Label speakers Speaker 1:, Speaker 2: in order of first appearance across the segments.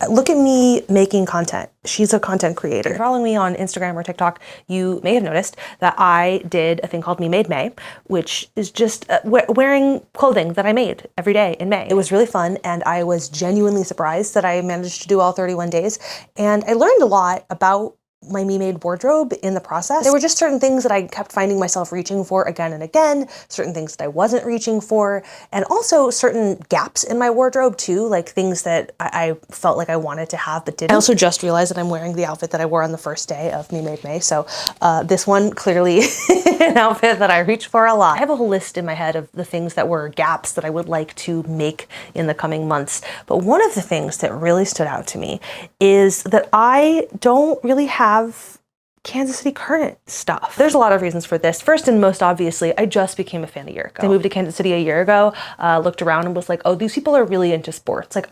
Speaker 1: Look at me making content. She's a content creator. If you're following me on Instagram or TikTok, you may have noticed that I did a thing called Me Made May, which is just wearing clothing that I made every day in May. It was really fun, and I was genuinely surprised that I managed to do all 31 days. And I learned a lot about my Me Made wardrobe in the process. There were just certain things that I kept finding myself reaching for again and again, certain things that I wasn't reaching for, and also certain gaps in my wardrobe too, like things that I felt like I wanted to have but didn't. I also just realized that I'm wearing the outfit that I wore on the first day of Me Made May, so this one clearly an outfit that I reach for a lot. I have a whole list in my head of the things that were gaps that I would like to make in the coming months, but one of the things that really stood out to me is that I don't really have Kansas City Current stuff. There's a lot of reasons for this. First and most obviously, I just became a fan a year ago. I moved to Kansas City a year ago, looked around and was like, oh, these people are really into sports. Like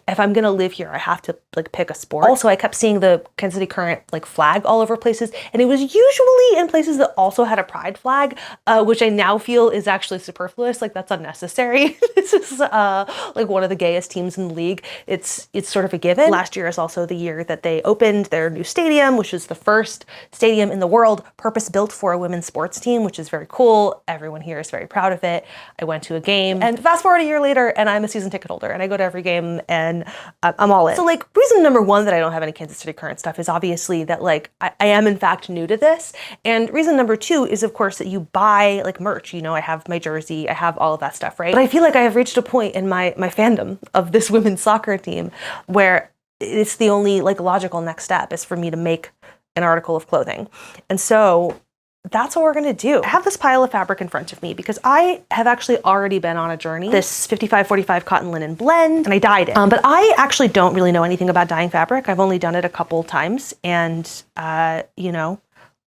Speaker 1: if I'm gonna live here, I have to like pick a sport. Also, I kept seeing the Kansas City Current like flag all over places, and it was usually in places that also had a pride flag, which I now feel is actually superfluous. Like that's unnecessary. This is like one of the gayest teams in the league. It's sort of a given. Last year is also the year that they opened their new stadium, which is the first stadium in the world purpose-built for a women's sports team, which is very cool. Everyone here is very proud of it. I went to a game, and fast forward a year later, and I'm a season ticket holder, and I go to every game, and I'm all in. So like, reason number one that I don't have any Kansas City Current stuff is obviously that like, I am in fact new to this. And reason number two is of course that you buy like merch, you know, I have my jersey, I have all of that stuff, right? But I feel like I have reached a point in my fandom of this women's soccer team where it's the only like logical next step is for me to make an article of clothing. And so that's what we're gonna do. I have this pile of fabric in front of me because I have actually already been on a journey, this 55-45 cotton linen blend, and I dyed it. But I actually don't really know anything about dyeing fabric. I've only done it a couple times, and you know,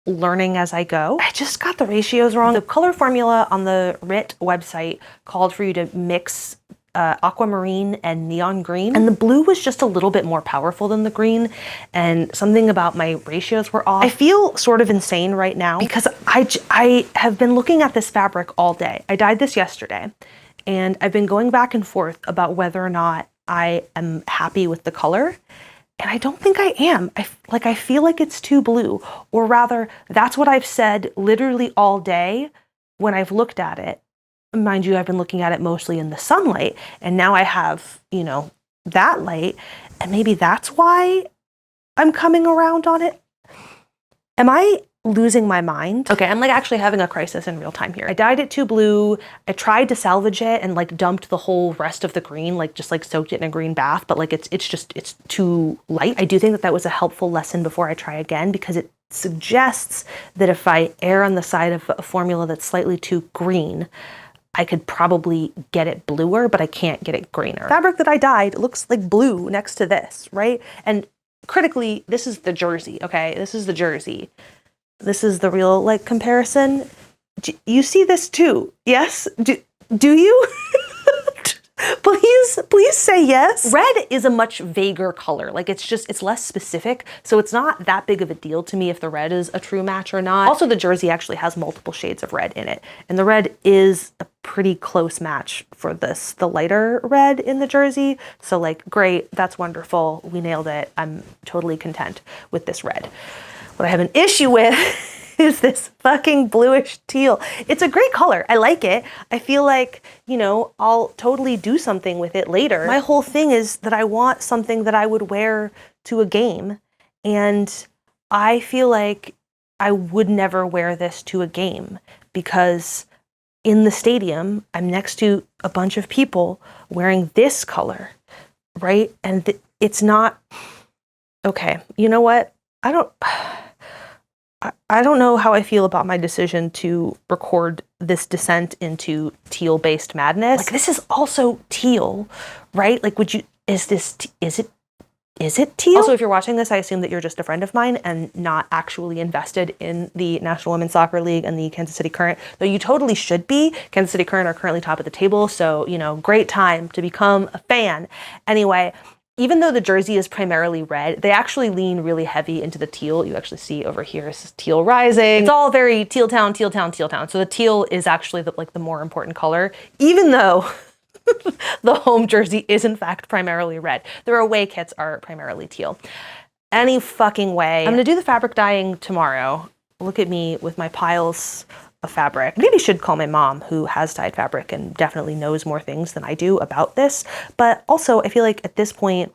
Speaker 1: learning as I go. I just got the ratios wrong. The color formula on the RIT website called for you to mix aquamarine and neon green, and the blue was just a little bit more powerful than the green, and something about my ratios were off. I feel sort of insane right now because I have been looking at this fabric all day. I dyed this yesterday, and I've been going back and forth about whether or not I am happy with the color, and I don't think I am. I feel like it's too blue, or rather that's what I've said literally all day when I've looked at it. Mind you, I've been looking at it mostly in the sunlight, and now I have, you know, that light, and maybe that's why I'm coming around on it. Am I losing my mind? Okay, I'm like actually having a crisis in real time here. I dyed it too blue. I tried to salvage it and like dumped the whole rest of the green, like just like soaked it in a green bath, but like it's too light. I do think that that was a helpful lesson before I try again, because it suggests that if I err on the side of a formula that's slightly too green, I could probably get it bluer, but I can't get it greener. Fabric that I dyed looks like blue next to this, right? And critically, this is the jersey, okay? This is the jersey. This is the real like comparison. You see this too, yes? Do you? Please say yes. Red is a much vaguer color. Like it's less specific. So it's not that big of a deal to me if the red is a true match or not. Also, the jersey actually has multiple shades of red in it. And the red is a pretty close match for this, the lighter red in the jersey. So like, great, that's wonderful. We nailed it. I'm totally content with this red. What I have an issue with is this fucking bluish teal. It's a great color. I like it. I feel like, you know, I'll totally do something with it later. My whole thing is that I want something that I would wear to a game. And I feel like I would never wear this to a game because in the stadium, I'm next to a bunch of people wearing this color, right? And it's not, okay, you know what? I don't know how I feel about my decision to record this descent into teal-based madness. Like, this is also teal, right? Like, is it teal? Also, if you're watching this, I assume that you're just a friend of mine and not actually invested in the National Women's Soccer League and the Kansas City Current, though you totally should be. Kansas City Current are currently top of the table, so, you know, great time to become a fan. Anyway, even though the jersey is primarily red, they actually lean really heavy into the teal. You actually see over here, this is teal rising. It's all very teal town, teal town, teal town. So the teal is actually the more important color, even though The home jersey is in fact primarily red. Their away kits are primarily teal. Any fucking way. I'm gonna do the fabric dyeing tomorrow. Look at me with my piles of fabric. Maybe should call my mom, who has dyed fabric and definitely knows more things than I do about this. But also I feel like at this point,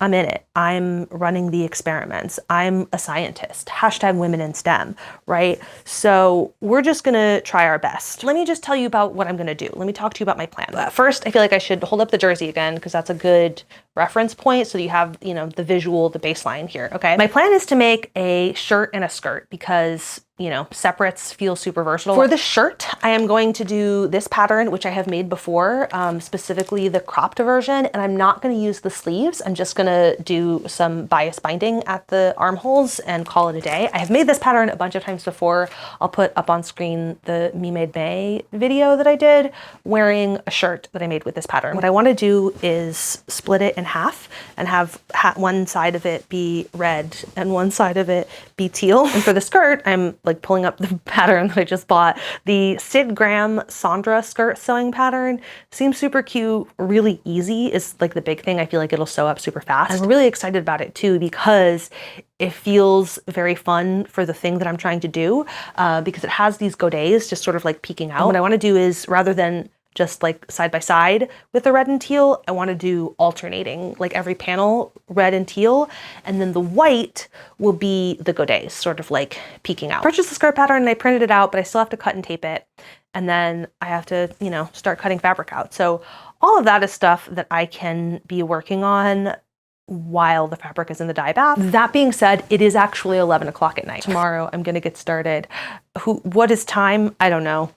Speaker 1: I'm in it. I'm running the experiments. I'm a scientist. Hashtag women in STEM, right? So we're just gonna try our best. Let me just tell you about what I'm gonna do. Let me talk to you about my plan. First, I feel like I should hold up the jersey again because that's a good reference point so that you have, you know, the visual, the baseline here, okay? My plan is to make a shirt and a skirt because, you know, separates feel super versatile. For the shirt, I am going to do this pattern, which I have made before, specifically the cropped version, and I'm not gonna use the sleeves. I'm just gonna do some bias binding at the armholes and call it a day. I have made this pattern a bunch of times before. I'll put up on screen the Me Made May video that I did wearing a shirt that I made with this pattern. What I wanna do is split it in half and have one side of it be red and one side of it be teal. And for the skirt, I'm like pulling up the pattern that I just bought. The Sid Graham Sandra skirt sewing pattern seems super cute, really easy is like the big thing. I feel like it'll sew up super fast. I'm really excited about it too because it feels very fun for the thing that I'm trying to do because it has these godets just sort of like peeking out. And what I want to do is rather than just like side by side with the red and teal, I want to do alternating, like every panel red and teal, and then the white will be the godets, sort of like peeking out. I purchased the skirt pattern and I printed it out, but I still have to cut and tape it. And then I have to, you know, start cutting fabric out. So all of that is stuff that I can be working on while the fabric is in the dye bath. That being said, it is actually 11 o'clock at night. Tomorrow I'm gonna get started. What is time? I don't know.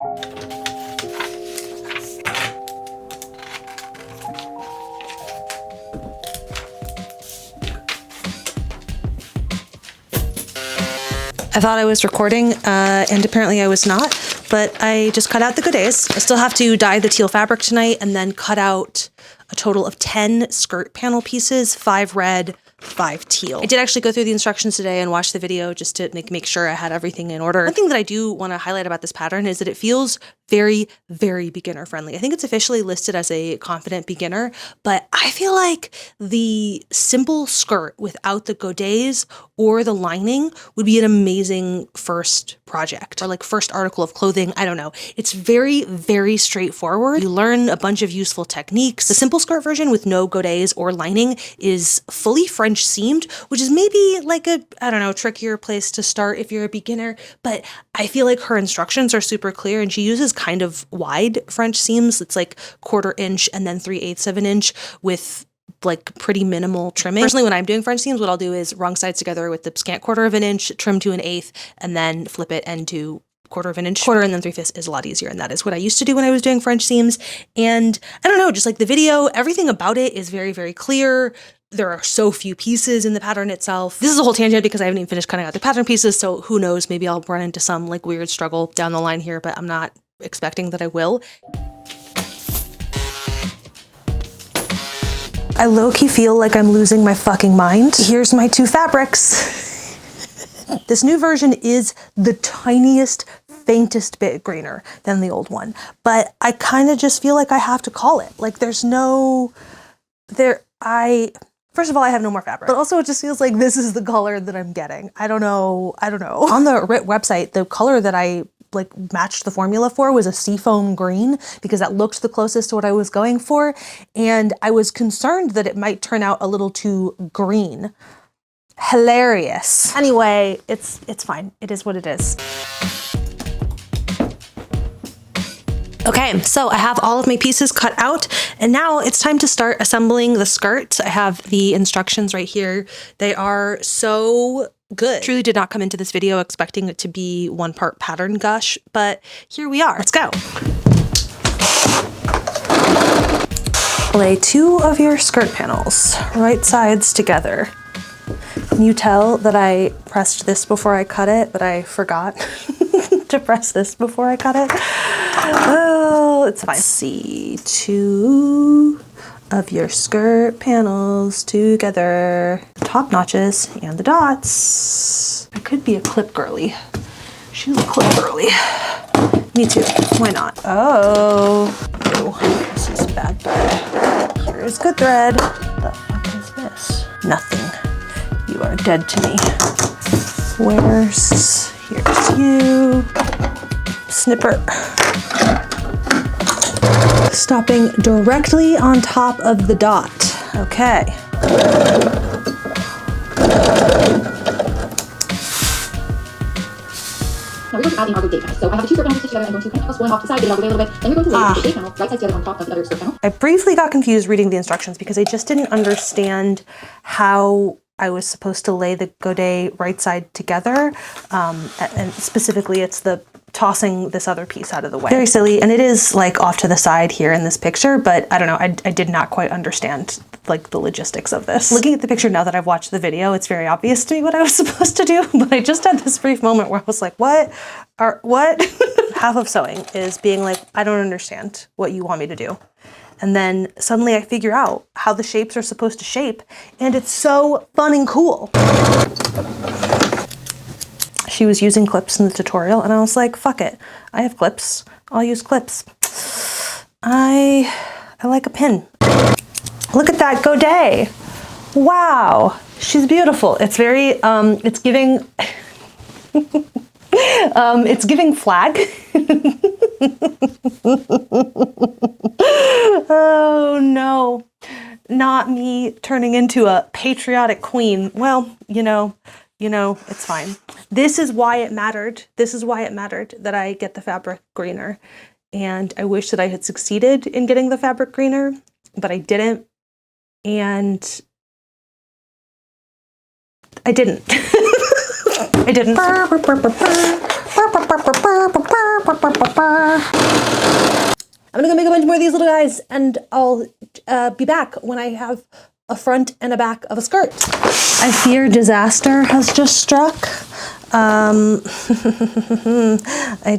Speaker 1: I thought I was recording, and apparently I was not, but I just cut out the godets. I still have to dye the teal fabric tonight and then cut out a total of 10 skirt panel pieces, 5 red, 5 teal. I did actually go through the instructions today and watch the video just to make sure I had everything in order. One thing that I do want to highlight about this pattern is that it feels very, very beginner friendly. I think it's officially listed as a confident beginner, but I feel like the simple skirt without the godets or the lining would be an amazing first project or like first article of clothing. I don't know. It's very, very straightforward. You learn a bunch of useful techniques. The simple skirt version with no godets or lining is fully French seamed, which is maybe like a, I don't know, trickier place to start if you're a beginner, but I feel like her instructions are super clear and she uses kind of wide French seams. It's like 1/4 inch and then 3/8 of an inch with like pretty minimal trimming. Personally, when I'm doing French seams, what I'll do is wrong sides together with the scant 1/4 of an inch, trim to 1/8, and then flip it and do 1/4 of an inch. 1/4 and then 3/5 is a lot easier. And that is what I used to do when I was doing French seams. And I don't know, just like the video, everything about it is very, very clear. There are so few pieces in the pattern itself. This is a whole tangent because I haven't even finished cutting out the pattern pieces. So who knows, maybe I'll run into some like weird struggle down the line here, but I'm not expecting that I will. I low-key feel like I'm losing my fucking mind. Here's my 2 fabrics. This new version is the tiniest, faintest bit greener than the old one, but I kind of just feel like I have to call it. Like there's no, first of all, I have no more fabric, but also it just feels like this is the color that I'm getting. I don't know. On the RIT website, the color that I like matched the formula for was a seafoam green because that looked the closest to what I was going for. And I was concerned that it might turn out a little too green. Hilarious. Anyway, it's fine. It is what it is. Okay, so I have all of my pieces cut out and now it's time to start assembling the skirt. I have the instructions right here. They are so good. Truly did not come into this video expecting it to be 1-part pattern gush, but here we are. Let's go. Lay 2 of your skirt panels, right sides together. Can you tell that I pressed this before I cut it, but I forgot to press this before I cut it? Oh, it's fine. Let's see, 2 of your skirt panels together. The top notches and the dots. I could be a clip girly. She's a clip girly. Me too. Why not? Oh, ew. This is bad thread. Here's good thread. What the fuck is this? Nothing. You are dead to me. Here's you. Snipper. Stopping directly on top of the dot. Okay.
Speaker 2: Now we're going to add in our good date panel. So I have the two skirt panels stitched together. I'm going to kind of toss one off the side, get it out of the way a little bit. Then we're going to lay the date panel right side together on top of the other skirt panel.
Speaker 1: I briefly got confused reading the instructions because I just didn't understand how I was supposed to lay the godet right side together. And specifically it's the tossing this other piece out of the way. Very silly, and it is like off to the side here in this picture, but I don't know, I did not quite understand like the logistics of this. Looking at the picture now that I've watched the video, it's very obvious to me what I was supposed to do, but I just had this brief moment where I was like, what? Half of sewing is being like, I don't understand what you want me to do. And then suddenly I figure out how the shapes are supposed to shape, and it's so fun and cool. She was using clips in the tutorial, and I was like, fuck it. I have clips. I'll use clips. I like a pin. Look at that godet. Wow. She's beautiful. It's very, it's giving, it's giving flag. Oh no, not me turning into a patriotic queen. Well, you know, it's fine. This is why it mattered. This is why it mattered that I get the fabric greener. And I wish that I had succeeded in getting the fabric greener, but I didn't. And I didn't. I didn't. I'm gonna go make a bunch more of these little guys, and I'll be back when I have a front and a back of a skirt. I fear disaster has just struck. I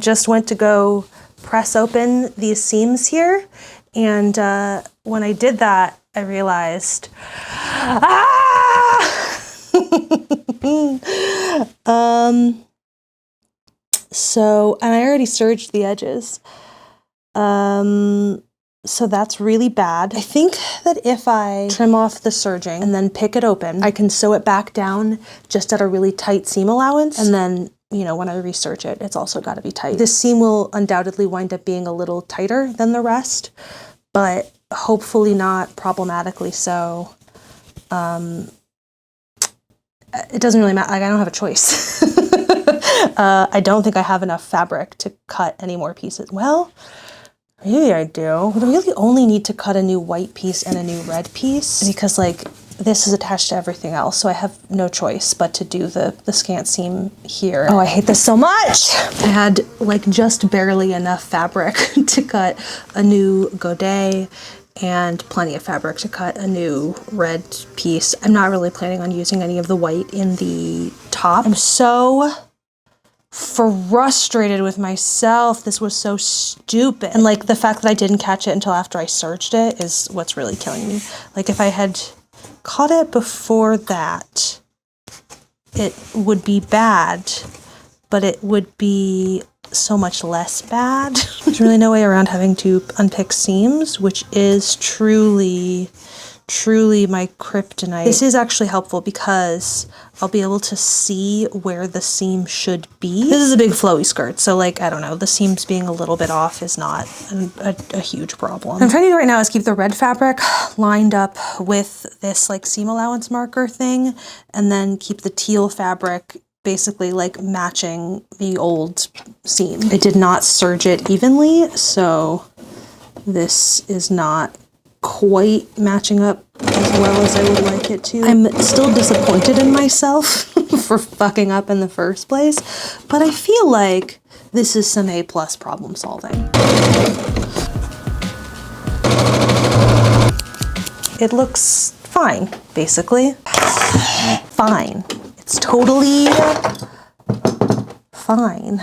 Speaker 1: just went to go press open these seams here, and when I did that, I realized, so, and I already serged the edges. So that's really bad. I think that if I trim off the serging and then pick it open, I can sew it back down just at a really tight seam allowance. And then, you know, when I research it, it's also got to be tight. This seam will undoubtedly wind up being a little tighter than the rest, but hopefully not problematically so. It doesn't really matter. Like, I don't have a choice. I don't think I have enough fabric to cut any more pieces. Well, maybe I do. But I really only need to cut a new white piece and a new red piece because like this is attached to everything else. So I have no choice but to do the scant seam here. Oh, I hate this so much. I had like just barely enough fabric to cut a new godet and plenty of fabric to cut a new red piece. I'm not really planning on using any of the white in the top. I'm so frustrated with myself. This was so stupid. And like the fact that I didn't catch it until after I serged it is what's really killing me. Like if I had caught it before that, it would be bad, but it would be so much less bad. There's really no way around having to unpick seams, which is truly my kryptonite. This is actually helpful because I'll be able to see where the seam should be. This is a big flowy skirt, so like, I don't know, the seams being a little bit off is not a huge problem. What I'm trying to do right now is keep the red fabric lined up with this like seam allowance marker thing, and then keep the teal fabric basically like matching the old seam. I did not serge it evenly, so this is not quite matching up as well as I would like it to. I'm still disappointed in myself for fucking up in the first place, but I feel like this is some A+ problem solving. It looks fine, basically. Fine. It's totally fine.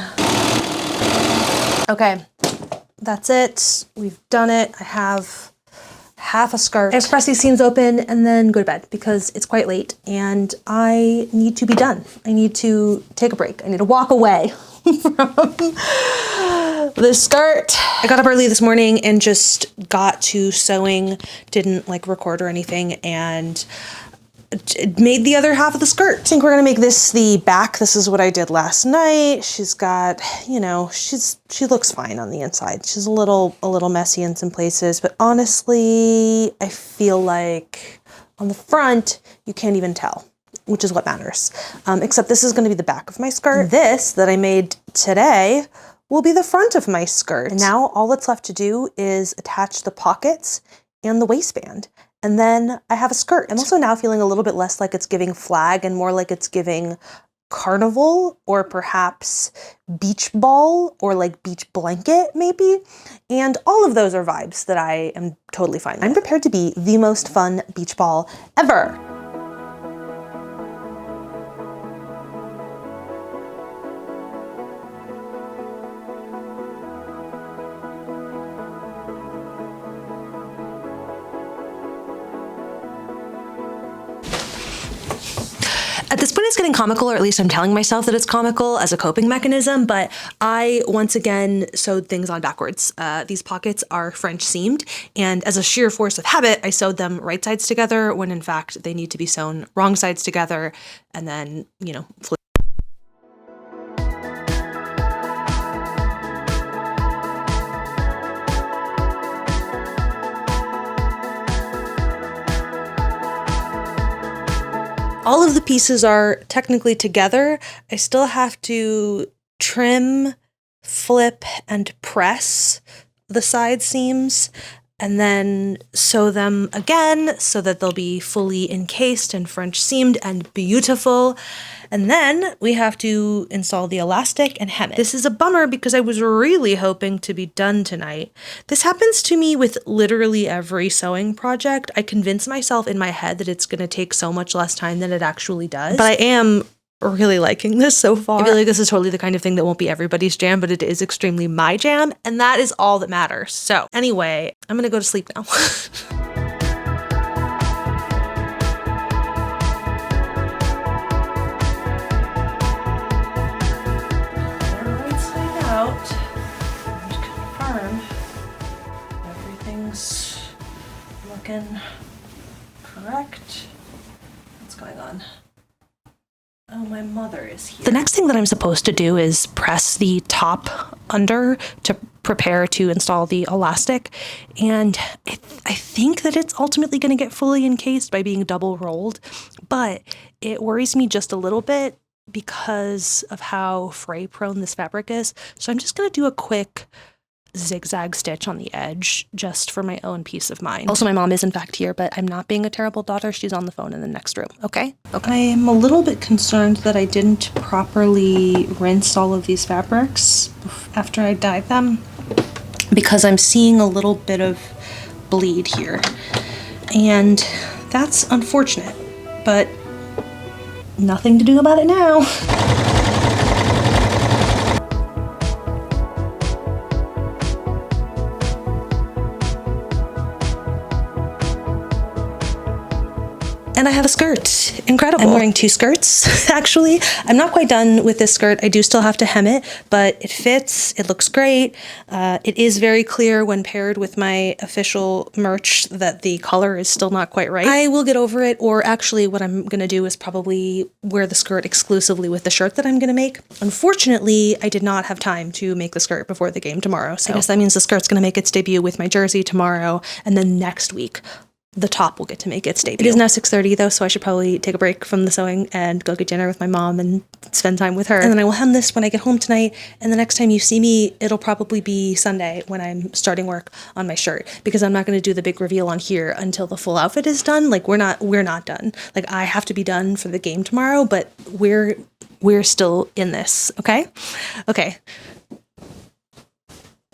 Speaker 1: Okay, that's it. We've done it. I have half a skirt. I have to press these seams open and then go to bed because it's quite late and I need to be done. I need to take a break. I need to walk away from This skirt. I got up early this morning and just got to sewing, didn't like record or anything, and made the other half of the skirt. I think we're gonna make this the back. This is what I did last night. She's got, you know, she looks fine on the inside. She's a little messy in some places, but honestly, I feel like on the front, you can't even tell, which is what matters. Except this is gonna be the back of my skirt. This that I made today will be the front of my skirt. And now all that's left to do is attach the pockets and the waistband. And then I have a skirt. I'm also now feeling a little bit less like it's giving flag and more like it's giving carnival or perhaps beach ball or like beach blanket maybe. And all of those are vibes that I am totally fine with. I'm prepared to be the most fun beach ball ever. At this point, it's getting comical, or at least I'm telling myself that it's comical as a coping mechanism, but I once again sewed things on backwards. These pockets are French seamed, and as a sheer force of habit, I sewed them right sides together when in fact they need to be sewn wrong sides together, and then, you know, flip. All of the pieces are technically together. I still have to trim, flip, and press the side seams and then sew them again so that they'll be fully encased and French seamed and beautiful. And then we have to install the elastic and hem it. This is a bummer because I was really hoping to be done tonight. This happens to me with literally every sewing project. I convince myself in my head that it's gonna take so much less time than it actually does. But I am really liking this so far. I feel like this is totally the kind of thing that won't be everybody's jam, but it is extremely my jam, and that is all that matters. So anyway, I'm gonna go to sleep now. Everything's looking correct. What's going on? Oh, my mother is here. The next thing that I'm supposed to do is press the top under to prepare to install the elastic. And I think that it's ultimately going to get fully encased by being double rolled, but it worries me just a little bit because of how fray prone this fabric is. So I'm just going to do a quick zigzag stitch on the edge just for my own peace of mind. Also, my mom is in fact here, but I'm not being a terrible daughter. She's on the phone in the next room. Okay? I am a little bit concerned that I didn't properly rinse all of these fabrics after I dyed them because I'm seeing a little bit of bleed here. And that's unfortunate, but nothing to do about it now. And I have a skirt. Incredible. I'm wearing two skirts, actually. I'm not quite done with this skirt. I do still have to hem it, but it fits. It looks great. It is very clear when paired with my official merch that the color is still not quite right. I will get over it, or actually what I'm gonna do is probably wear the skirt exclusively with the shirt that I'm gonna make. Unfortunately, I did not have time to make the skirt before the game tomorrow, so I guess that means the skirt's gonna make its debut with my jersey tomorrow, and then next week, the top will get to make its debut. It is now 6:30 though, so I should probably take a break from the sewing and go get dinner with my mom and spend time with her. And then I will hem this when I get home tonight, and the next time you see me, it'll probably be Sunday when I'm starting work on my shirt, because I'm not gonna do the big reveal on here until the full outfit is done. Like we're not done. Like I have to be done for the game tomorrow, but we're still in this, okay? Okay.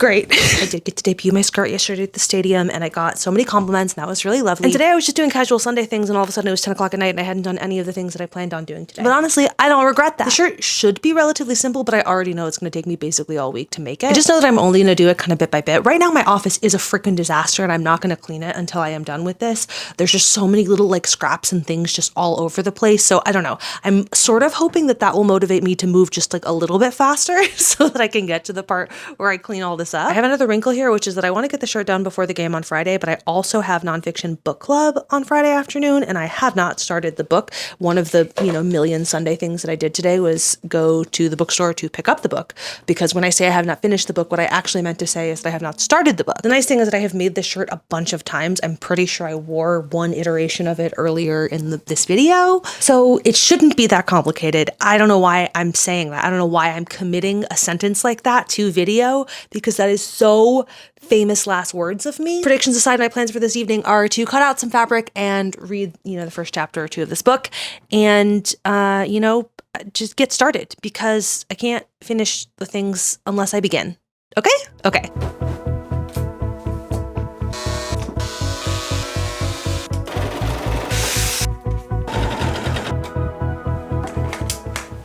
Speaker 1: great. I did get to debut my skirt yesterday at the stadium and I got so many compliments and that was really lovely. And today I was just doing casual Sunday things and all of a sudden it was 10 o'clock at night and I hadn't done any of the things that I planned on doing today. But honestly, I don't regret that. The shirt should be relatively simple, but I already know it's going to take me basically all week to make it. I just know that I'm only going to do it kind of bit by bit. Right now my office is a freaking disaster and I'm not going to clean it until I am done with this. There's just so many little like scraps and things just all over the place. So I don't know. I'm sort of hoping that that will motivate me to move just like a little bit faster so that I can get to the part where I clean all this up. I have another wrinkle here, which is that I want to get the shirt done before the game on Friday, but I also have nonfiction book club on Friday afternoon and I have not started the book. One of the, million Sunday things that I did today was go to the bookstore to pick up the book, because when I say I have not finished the book, what I actually meant to say is that I have not started the book. The nice thing is that I have made this shirt a bunch of times. I'm pretty sure I wore one iteration of it earlier in this video, so it shouldn't be that complicated. I don't know why I'm saying that. I don't know why I'm committing a sentence like that to video, because that is so famous last words of me. Predictions aside, my plans for this evening are to cut out some fabric and read, the first chapter or two of this book and, just get started, because I can't finish the things unless I begin. Okay? Okay.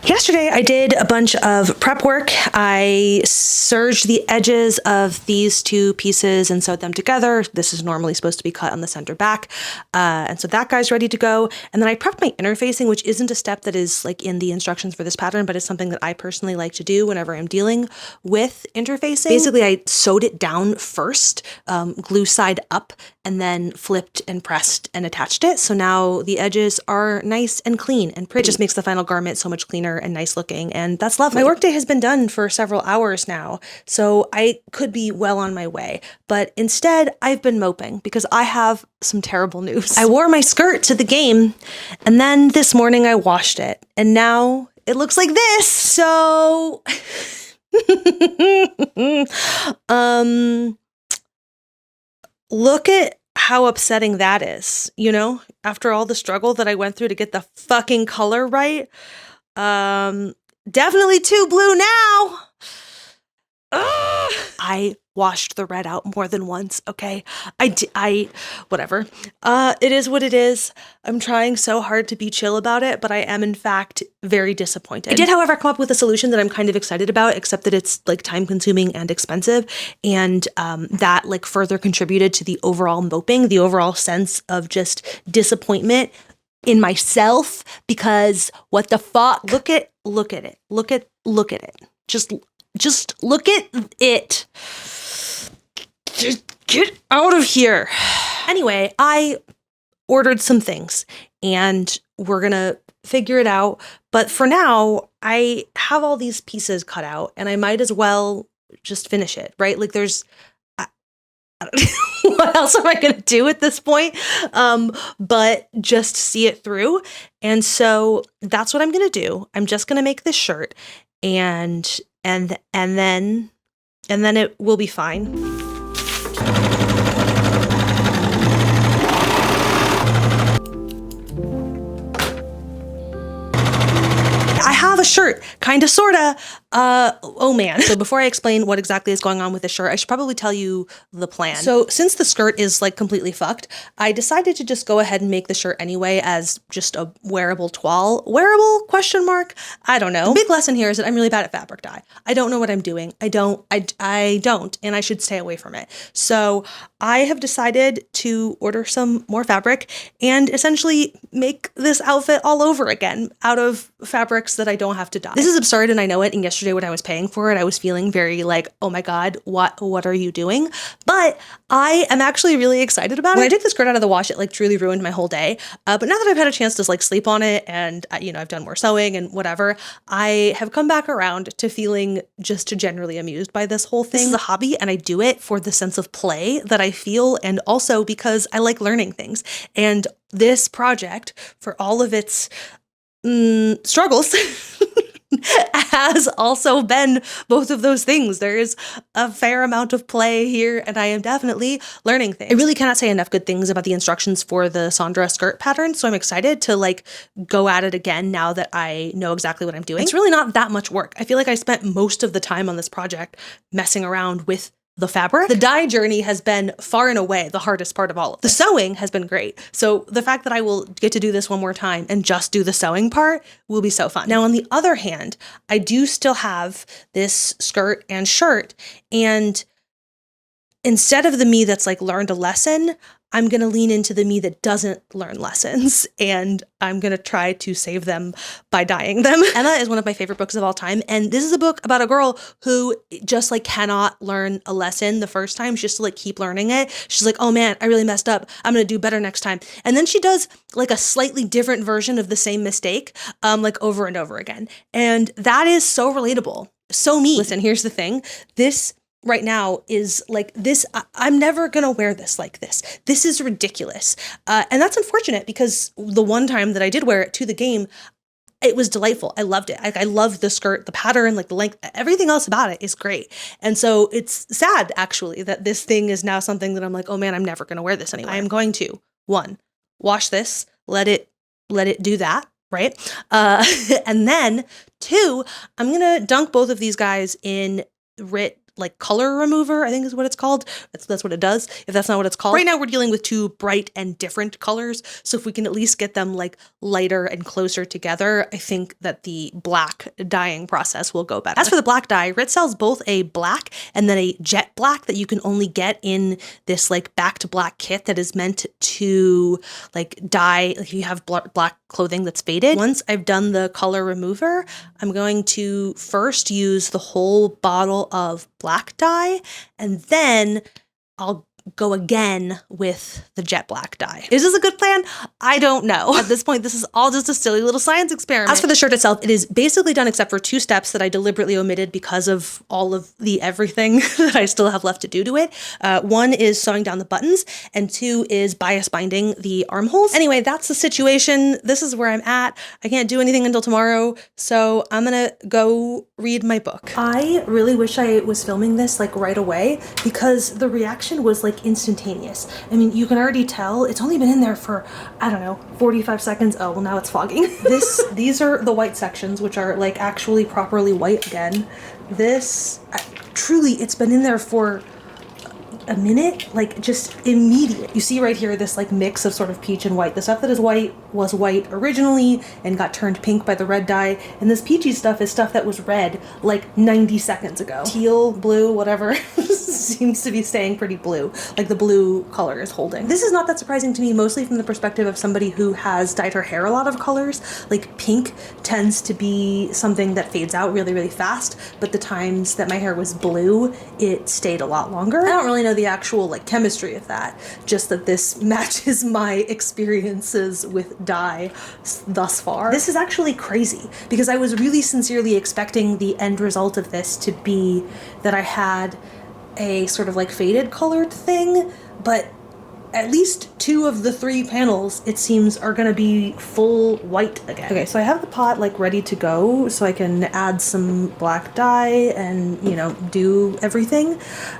Speaker 1: Yesterday, I did a bunch of prep work. I serged the edges of these two pieces and sewed them together. This is normally supposed to be cut on the center back. And so that guy's ready to go. And then I prepped my interfacing, which isn't a step that is like in the instructions for this pattern, but it's something that I personally like to do whenever I'm dealing with interfacing. Basically, I sewed it down first, glue side up, and then flipped and pressed and attached it. So now the edges are nice and clean and pretty. It just makes the final garment so much cleaner and nice looking, and that's lovely. My workday has been done for several hours now, so I could be well on my way, but instead I've been moping because I have some terrible news. I wore my skirt to the game, and then this morning I washed it, and now it looks like this. So look at how upsetting that is, after all the struggle that I went through to get the fucking color right. Definitely too blue now. Ugh. I washed the red out more than once, okay? Whatever. It is what it is. I'm trying so hard to be chill about it, but I am in fact very disappointed. I did, however, come up with a solution that I'm kind of excited about, except that it's like time consuming and expensive. And that like further contributed to the overall moping, the overall sense of just disappointment in myself, because what the fuck? Look at it. Look at it. Just look at it. Just get out of here. Anyway, I ordered some things and we're gonna figure it out. But for now, I have all these pieces cut out and I might as well just finish it, right? Like I don't know. What else am I going to do at this point? But just see it through. And so that's what I'm going to do. I'm just going to make this shirt and then it will be fine. I have a shirt, kind of, sorta. Oh man. So before I explain what exactly is going on with the shirt, I should probably tell you the plan. So since the skirt is like completely fucked, I decided to just go ahead and make the shirt anyway as just a wearable toile. Wearable? Question mark? I don't know. The big lesson here is that I'm really bad at fabric dye. I don't know what I'm doing. I don't, and I should stay away from it. So I have decided to order some more fabric and essentially make this outfit all over again out of fabrics that I don't have to dye. This is absurd and I know it, and yesterday when I was paying for it, I was feeling very like, oh my God, what are you doing? But I am actually really excited about it. When I took the skirt out of the wash, it like truly ruined my whole day. But now that I've had a chance to like sleep on it and I've done more sewing and whatever, I have come back around to feeling just generally amused by this whole thing. This is a hobby and I do it for the sense of play that I feel, and also because I like learning things. And this project, for all of its struggles, has also been both of those things. There is a fair amount of play here, and I am definitely learning things. I really cannot say enough good things about the instructions for the Sandra skirt pattern, so I'm excited to like go at it again now that I know exactly what I'm doing. It's really not that much work. I feel like I spent most of the time on this project messing around with the fabric. The dye journey has been far and away the hardest part of all of it. The sewing has been great. So the fact that I will get to do this one more time and just do the sewing part will be so fun. Now, on the other hand, I do still have this skirt and shirt, and instead of the me that's like learned a lesson, I'm going to lean into the me that doesn't learn lessons, and I'm going to try to save them by dyeing them. Emma is one of my favorite books of all time, and this is a book about a girl who just like cannot learn a lesson the first time. She has to like keep learning it. She's like, oh man, I really messed up. I'm going to do better next time. And then she does like a slightly different version of the same mistake, like over and over again. And that is so relatable. So me. Listen, here's the thing. This right now is like this. I'm never gonna wear this like this. This is ridiculous. And that's unfortunate because the one time that I did wear it to the game, it was delightful. I loved it. I loved the skirt, the pattern, like the length, everything else about it is great. And so it's sad actually that this thing is now something that I'm like, oh man, I'm never gonna wear this anymore. I am going to, one, wash this, let it do that, right? And then two, I'm gonna dunk both of these guys in RIT like color remover, I think is what it's called. That's what it does, if that's not what it's called. Right now we're dealing with two bright and different colors, so if we can at least get them like lighter and closer together, I think that the black dyeing process will go better. As for the black dye, RIT sells both a black and then a jet black that you can only get in this like back to black kit that is meant to like dye, like you have black clothing that's faded. Once I've done the color remover, I'm going to first use the whole bottle of black dye, and then I'll go again with the jet black dye. Is this a good plan? I don't know. At this point, this is all just a silly little science experiment. As for the shirt itself, it is basically done except for two steps that I deliberately omitted because of all of the everything that I still have left to do to it. One is sewing down the buttons, and two is bias binding the armholes. Anyway, that's the situation. This is where I'm at. I can't do anything until tomorrow, so I'm gonna go read my book. I really wish I was filming this like right away because the reaction was like instantaneous. I mean, you can already tell it's only been in there for, I don't know, 45 seconds. Oh, well, now it's fogging. These are the white sections, which are like actually properly white again. This, truly, it's been in there for a minute, like just immediate. You see right here this like mix of sort of peach and white. The stuff that is white was white originally and got turned pink by the red dye, and this peachy stuff is stuff that was red like 90 seconds ago. Teal, blue, whatever, seems to be staying pretty blue, like the blue color is holding. This is not that surprising to me, mostly from the perspective of somebody who has dyed her hair a lot of colors. Like pink tends to be something that fades out really, really fast, but the times that my hair was blue, it stayed a lot longer. I don't really know the actual like chemistry of that, just that this matches my experiences with dye thus far. This is actually crazy because I was really sincerely expecting the end result of this to be that I had a sort of like faded colored thing, but at least two of the three panels, it seems, are gonna be full white again. Okay, so I have the pot like ready to go so I can add some black dye and, you know, do everything.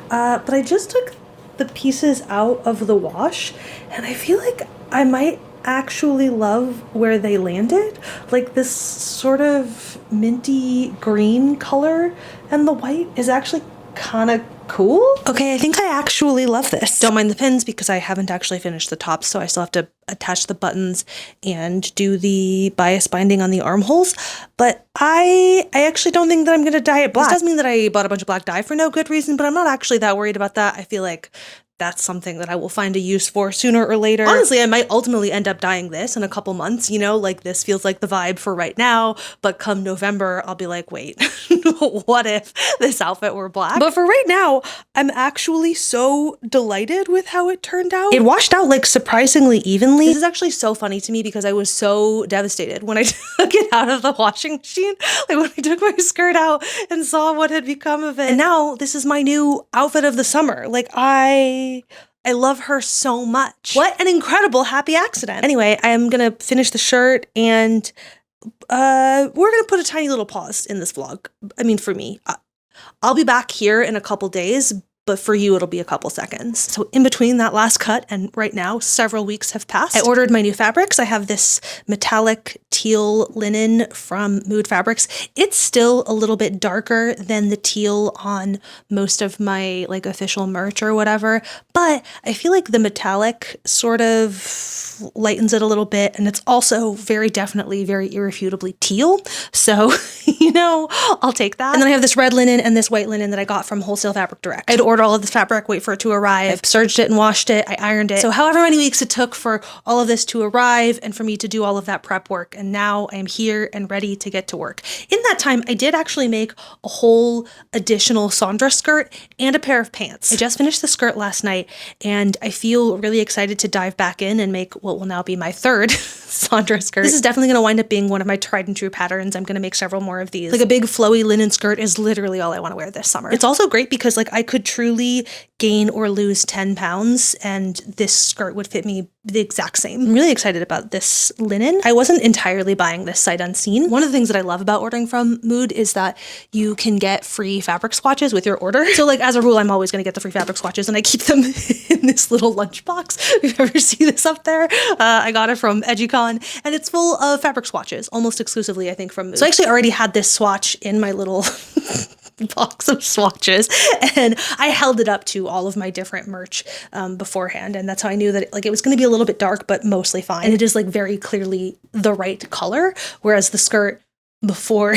Speaker 1: But I just took the pieces out of the wash and I feel like I might actually love where they landed. Like this sort of minty green color, and the white is actually kind of cool. Okay, I think I actually love this. Don't mind the pins because I haven't actually finished the tops, so I still have to attach the buttons and do the bias binding on the armholes. But I actually don't think that I'm gonna dye it black. This does mean that I bought a bunch of black dye for no good reason, but I'm not actually that worried about that. I feel like that's something that I will find a use for sooner or later. Honestly, I might ultimately end up dyeing this in a couple months, you know, like this feels like the vibe for right now, but come November, I'll be like, wait, what if this outfit were black? But for right now, I'm actually so delighted with how it turned out. It washed out like surprisingly evenly. This is actually so funny to me because I was so devastated when I took it out of the washing machine, like when I took my skirt out and saw what had become of it. And now this is my new outfit of the summer. Like I love her so much. What an incredible happy accident. Anyway, I am gonna finish the shirt and we're gonna put a tiny little pause in this vlog. I mean, for me, I'll be back here in a couple days, but for you, it'll be a couple seconds. So in between that last cut and right now, several weeks have passed. I ordered my new fabrics. I have this metallic teal linen from Mood Fabrics. It's still a little bit darker than the teal on most of my like official merch or whatever, but I feel like the metallic sort of lightens it a little bit, and it's also very definitely, very irrefutably teal. So, you know, I'll take that. And then I have this red linen and this white linen that I got from Wholesale Fabric Direct. I had to order all of this fabric, wait for it to arrive. I've serged it and washed it. I ironed it. So however many weeks it took for all of this to arrive and for me to do all of that prep work. And now I am here and ready to get to work. In that time, I did actually make a whole additional Sandra skirt and a pair of pants. I just finished the skirt last night and I feel really excited to dive back in and make what will now be my third Sandra skirt. This is definitely going to wind up being one of my tried and true patterns. I'm going to make several more of these. Like a big flowy linen skirt is literally all I want to wear this summer. It's also great because like I could truly gain or lose 10 pounds and this skirt would fit me the exact same. I'm really excited about this linen. I wasn't entirely buying this sight unseen. One of the things that I love about ordering from Mood is that you can get free fabric swatches with your order. So like as a rule, I'm always going to get the free fabric swatches and I keep them in this little lunchbox. If you ever see this up there, I got it from EduCon and it's full of fabric swatches, almost exclusively, I think, from Mood. So I actually already had this swatch in my little box of swatches and I held it up to all of my different merch beforehand, and that's how I knew that like it was going to be a little bit dark but mostly fine, and it is like very clearly the right color, whereas the skirt before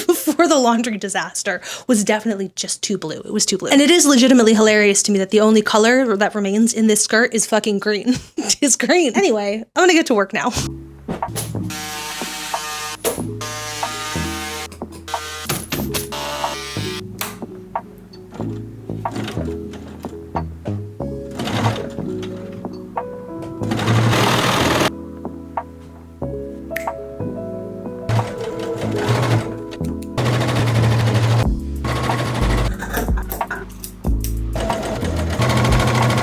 Speaker 1: before the laundry disaster was definitely just too blue. It was too blue. And it is legitimately hilarious to me that the only color that remains in this skirt is fucking green. It's green. Anyway, I'm gonna get to work now.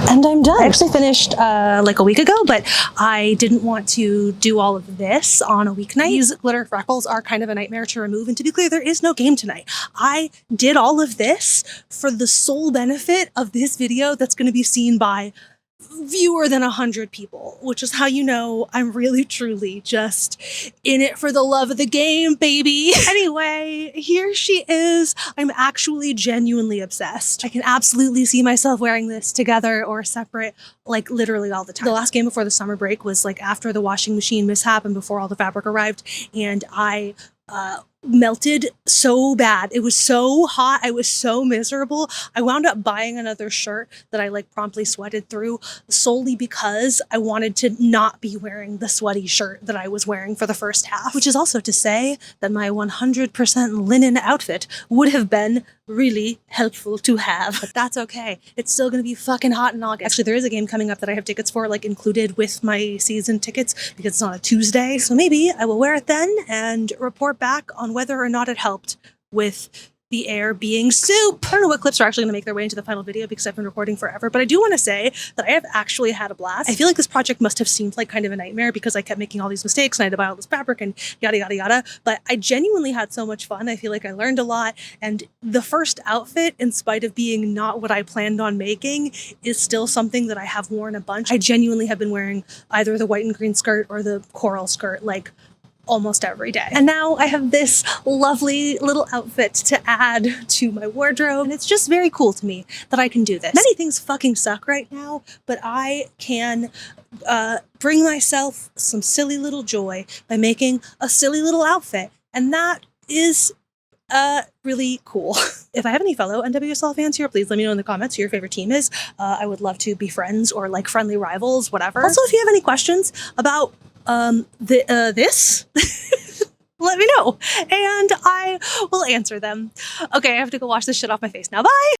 Speaker 1: And I'm done. I actually finished like a week ago, but I didn't want to do all of this on a weeknight. These glitter freckles are kind of a nightmare to remove. And to be clear, there is no game tonight. I did all of this for the sole benefit of this video that's going to be seen by fewer than 100 people, which is how you know I'm really truly just in it for the love of the game, baby. Anyway, here she is. I'm actually genuinely obsessed. I can absolutely see myself wearing this together or separate, like literally all the time. The last game before the summer break was like after the washing machine mishap and before all the fabric arrived, and I melted so bad. It was so hot. I was so miserable. I wound up buying another shirt that I like promptly sweated through solely because I wanted to not be wearing the sweaty shirt that I was wearing for the first half, which is also to say that my 100% linen outfit would have been really helpful to have, but that's okay. It's still gonna be fucking hot in August. Actually, there is a game coming up that I have tickets for, like included with my season tickets because it's on a Tuesday. So maybe I will wear it then and report back on whether or not it helped with the air being soup. I don't know what clips are actually going to make their way into the final video because I've been recording forever, but I do want to say that I have actually had a blast. I feel like this project must have seemed like kind of a nightmare because I kept making all these mistakes and I had to buy all this fabric and yada, yada, yada. But I genuinely had so much fun. I feel like I learned a lot. And the first outfit, in spite of being not what I planned on making, is still something that I have worn a bunch. I genuinely have been wearing either the white and green skirt or the coral skirt like almost every day. And now I have this lovely little outfit to add to my wardrobe. And it's just very cool to me that I can do this. Many things fucking suck right now, but I can bring myself some silly little joy by making a silly little outfit. And that is really cool. If I have any fellow NWSL fans here, please let me know in the comments who your favorite team is. I would love to be friends or like friendly rivals, whatever. Also, if you have any questions about this, let me know and I will answer them. Okay, I have to go wash this shit off my face now. Bye!